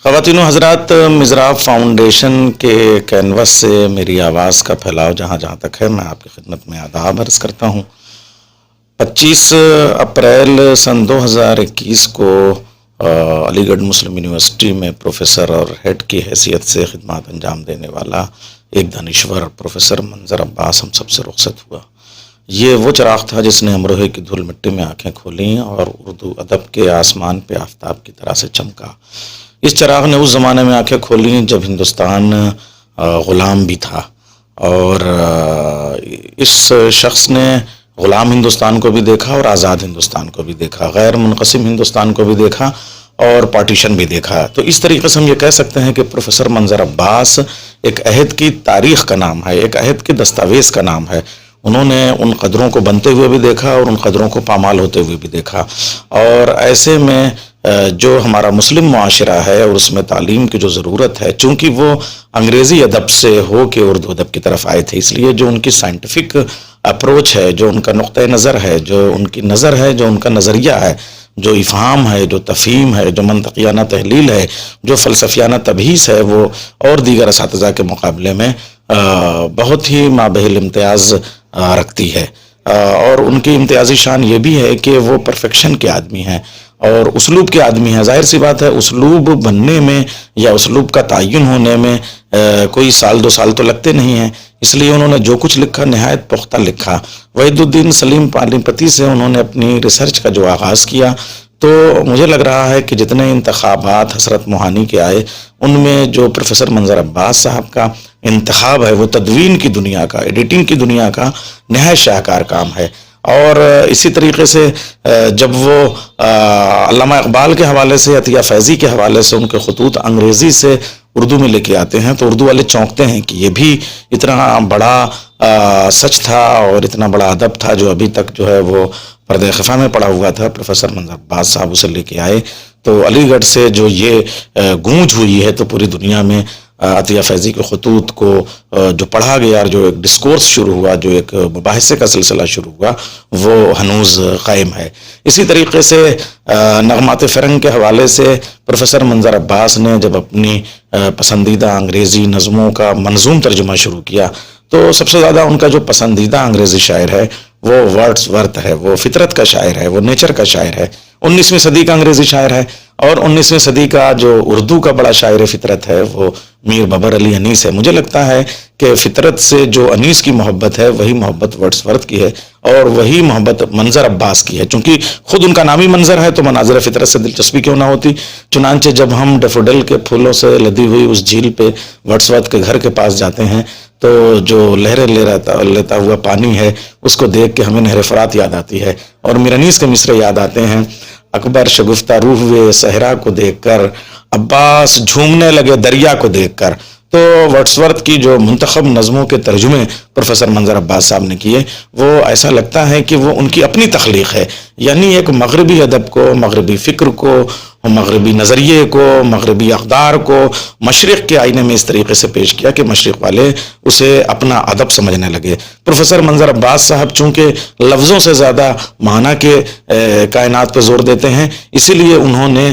خواتین و حضرات، مزراب فاؤنڈیشن کے کینوس سے میری آواز کا پھیلاؤ جہاں جہاں تک ہے، میں آپ کی خدمت میں آداب عرض کرتا ہوں۔ 25 اپریل سن 2021 کو علی گڑھ مسلم یونیورسٹی میں پروفیسر اور ہیڈ کی حیثیت سے خدمات انجام دینے والا ایک دانشور پروفیسر منظر عباس ہم سب سے رخصت ہوا۔ یہ وہ چراغ تھا جس نے امروہے کی دھول مٹی میں آنکھیں کھولیں اور اردو ادب کے آسمان پہ آفتاب کی طرح سے چمکا۔ اس چراغ نے اس زمانے میں آنکھیں کھولیں جب ہندوستان غلام بھی تھا، اور اس شخص نے غلام ہندوستان کو بھی دیکھا اور آزاد ہندوستان کو بھی دیکھا، غیر منقسم ہندوستان کو بھی دیکھا اور پارٹیشن بھی دیکھا۔ تو اس طریقے سے ہم یہ کہہ سکتے ہیں کہ پروفیسر منظر عباس ایک عہد کی تاریخ کا نام ہے، ایک عہد کے دستاویز کا نام ہے۔ انہوں نے ان قدروں کو بنتے ہوئے بھی دیکھا اور ان قدروں کو پامال ہوتے ہوئے بھی دیکھا، اور ایسے میں جو ہمارا مسلم معاشرہ ہے اور اس میں تعلیم کی جو ضرورت ہے، چونکہ وہ انگریزی ادب سے ہو کے اردو ادب کی طرف آئے تھے، اس لیے جو ان کی سائنٹیفک اپروچ ہے، جو ان کا نقطۂ نظر ہے، جو ان کی نظر ہے، جو ان کا نظریہ ہے، جو افہام ہے، جو تفہیم ہے، جو منطقیانہ تحلیل ہے، جو فلسفیانہ تبحیث ہے، وہ اور دیگر اساتذہ کے مقابلے میں بہت ہی مابہل امتیاز رکھتی ہے۔ اور ان کی امتیازی شان یہ بھی ہے کہ وہ پرفیکشن کے آدمی ہیں اور اسلوب کے آدمی ہیں۔ ظاہر سی بات ہے، اسلوب بننے میں یا اسلوب کا تعین ہونے میں کوئی سال 2 سال تو لگتے نہیں ہیں، اس لیے انہوں نے جو کچھ لکھا نہایت پختہ لکھا۔ وحید الدین سلیم پانی پتی سے انہوں نے اپنی ریسرچ کا جو آغاز کیا، تو مجھے لگ رہا ہے کہ جتنے انتخابات حسرت موہانی کے آئے، ان میں جو پروفیسر منظر عباس صاحب کا انتخاب ہے وہ تدوین کی دنیا کا، ایڈیٹنگ کی دنیا کا نہایت شاہکار کام ہے۔ اور اسی طریقے سے جب وہ علامہ اقبال کے حوالے سے، عطیہ فیضی کے حوالے سے ان کے خطوط انگریزی سے اردو میں لے کے آتے ہیں، تو اردو والے چونکتے ہیں کہ یہ بھی اتنا بڑا سچ تھا اور اتنا بڑا ادب تھا جو ابھی تک جو ہے وہ پردہ خفا میں پڑا ہوا تھا۔ پروفیسر منظر عباس صاحب اسے لے کے آئے، تو علی گڑھ سے جو یہ گونج ہوئی ہے، تو پوری دنیا میں عطیہ فیضی کے خطوط کو جو پڑھا گیا اور جو ایک ڈسکورس شروع ہوا، جو ایک مباحثے کا سلسلہ شروع ہوا، وہ ہنوز قائم ہے۔ اسی طریقے سے نغمات فرنگ کے حوالے سے پروفیسر منظر عباس نے جب اپنی پسندیدہ انگریزی نظموں کا منظوم ترجمہ شروع کیا، تو سب سے زیادہ ان کا جو پسندیدہ انگریزی شاعر ہے وہ ورڈز ورتھ ہے، وہ فطرت کا شاعر ہے، وہ نیچر کا شاعر ہے، 19ویں صدی کا انگریزی شاعر ہے۔ اور 19ویں صدی کا جو اردو کا بڑا شاعر فطرت ہے وہ میر بابر علی انیس ہے۔ مجھے لگتا ہے کہ فطرت سے جو انیس کی محبت ہے وہی محبت ورڈز ورتھ کی ہے، اور وہی محبت منظر عباس کی ہے، چونکہ خود ان کا نام ہی منظر ہے، تو مناظر فطرت سے دلچسپی کیوں نہ ہوتی۔ چنانچہ جب ہم ڈیفوڈل کے پھولوں سے لدی ہوئی اس جھیل پہ ورڈز ورتھ کے گھر کے پاس جاتے ہیں، تو جو لہریں لیتا ہوا پانی ہے، اس کو دیکھ کے ہمیں نہر فرات یاد آتی ہے، اور میر انیس کے مصرے یاد آتے ہیں۔ اکبر شگفتہ روح ہوئے صحرا کو دیکھ کر، عباس جھومنے لگے دریا کو دیکھ کر۔ تو ورڈز ورتھ کی جو منتخب نظموں کے ترجمے پروفیسر منظر عباس صاحب نے کیے، وہ ایسا لگتا ہے کہ وہ ان کی اپنی تخلیق ہے، یعنی ایک مغربی ادب کو، مغربی فکر کو، مغربی نظریے کو، مغربی اقدار کو مشرق کے آئینے میں اس طریقے سے پیش کیا کہ مشرق والے اسے اپنا ادب سمجھنے لگے۔ پروفیسر منظر عباس صاحب چونکہ لفظوں سے زیادہ معنی کے کائنات پہ زور دیتے ہیں، اسی لیے انہوں نے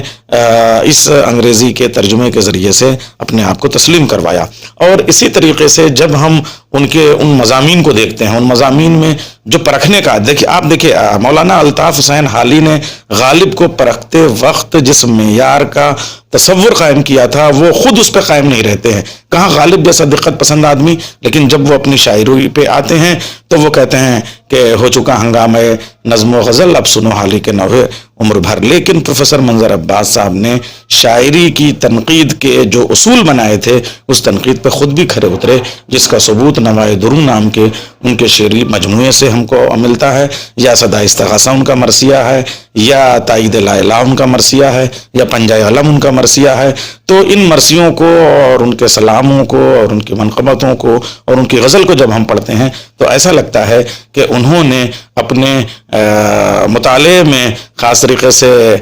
اس انگریزی کے ترجمے کے ذریعے سے اپنے آپ کو تسلیم کروایا۔ اور اسی طریقے سے جب ہم ان کے ان مضامین کو دیکھتے ہیں، ان مضامین میں جو پرکھنے کا، آپ دیکھیں مولانا الطاف حسین حالی نے غالب کو پرکھتے وقت جس معیار کا تصور قائم کیا تھا، وہ خود اس پہ قائم نہیں رہتے ہیں۔ کہاں غالب جیسا دقت پسند آدمی، لیکن جب وہ اپنی شاعری پہ آتے ہیں تو وہ کہتے ہیں کہ ہو چکا ہنگامہ نظم و غزل، اب سنو حالی کے نوے عمر بھر۔ لیکن پروفیسر منظر عباس صاحب نے شاعری کی تنقید کے جو اصول بنائے تھے، اس تنقید پہ خود بھی کھرے اترے، جس کا ثبوت نوائے درون نام کے ان کے شعری مجموعے سے ہم کو ملتا ہے، یا صدا استغاثہ ان کا مرثیہ ہے، یا تائید لا الہ ان کا مرثیہ ہے، یا پنجہ علم ان کا مرثیہ ہے۔ تو ان مرثیوں کو اور ان کے سلاموں کو اور ان کی منقبتوں کو اور ان کی غزل کو جب ہم پڑھتے ہیں تو ایسا لگتا ہے کہ انہوں نے اپنے مطالعے میں خاص طریقے سے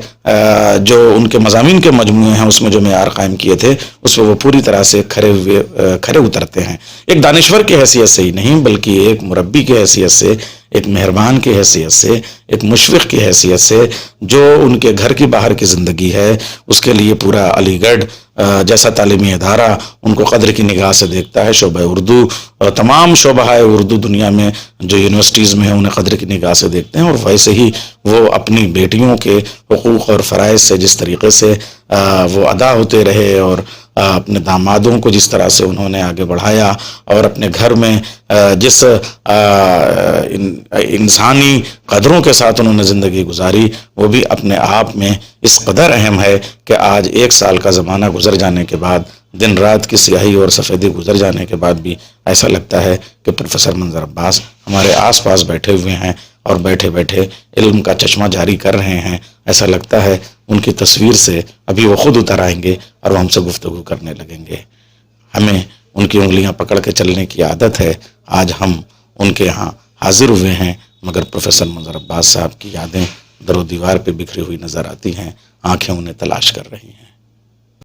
جو ان کے مضامین کے مجموعے ہیں اس میں جو معیار قائم کیے تھے، اس پہ وہ پوری طرح سے کھرے اترتے ہیں۔ ایک دانشور کی حیثیت سے ہی نہیں بلکہ ایک مربی کی حیثیت سے، ایک مہربان کی حیثیت سے، ایک مشفق کی حیثیت سے، جو ان کے گھر کی باہر کی زندگی ہے اس کے لیے پورا علی گڑھ جیسا تعلیمی ادارہ ان کو قدر کی نگاہ سے دیکھتا ہے، شعبہ اردو تمام شعبہ اردو دنیا میں جو یونیورسٹیز میں ہیں انہیں قدر کی نگاہ سے دیکھتے ہیں، اور ویسے ہی وہ اپنی بیٹیوں کے حقوق اور فرائض سے جس طریقے سے وہ ادا ہوتے رہے، اور اپنے دامادوں کو جس طرح سے انہوں نے آگے بڑھایا، اور اپنے گھر میں جس انسانی قدروں کے ساتھ انہوں نے زندگی گزاری، وہ بھی اپنے آپ میں اس قدر اہم ہے کہ آج 1 سال کا زمانہ گزر جانے کے بعد، دن رات کی سیاہی اور سفیدی گزر جانے کے بعد بھی ایسا لگتا ہے کہ پروفیسر منظر عباس ہمارے آس پاس بیٹھے ہوئے ہیں اور بیٹھے بیٹھے علم کا چشمہ جاری کر رہے ہیں۔ ایسا لگتا ہے ان کی تصویر سے ابھی وہ خود اتر آئیں گے اور وہ ہم سے گفتگو کرنے لگیں گے۔ ہمیں ان کی انگلیاں پکڑ کے چلنے کی عادت ہے، آج ہم ان کے ہاں حاضر ہوئے ہیں، مگر پروفیسر منظر عباس صاحب کی یادیں در و دیوار پہ بکھری ہوئی نظر آتی ہیں، آنکھیں انہیں تلاش کر رہی ہیں۔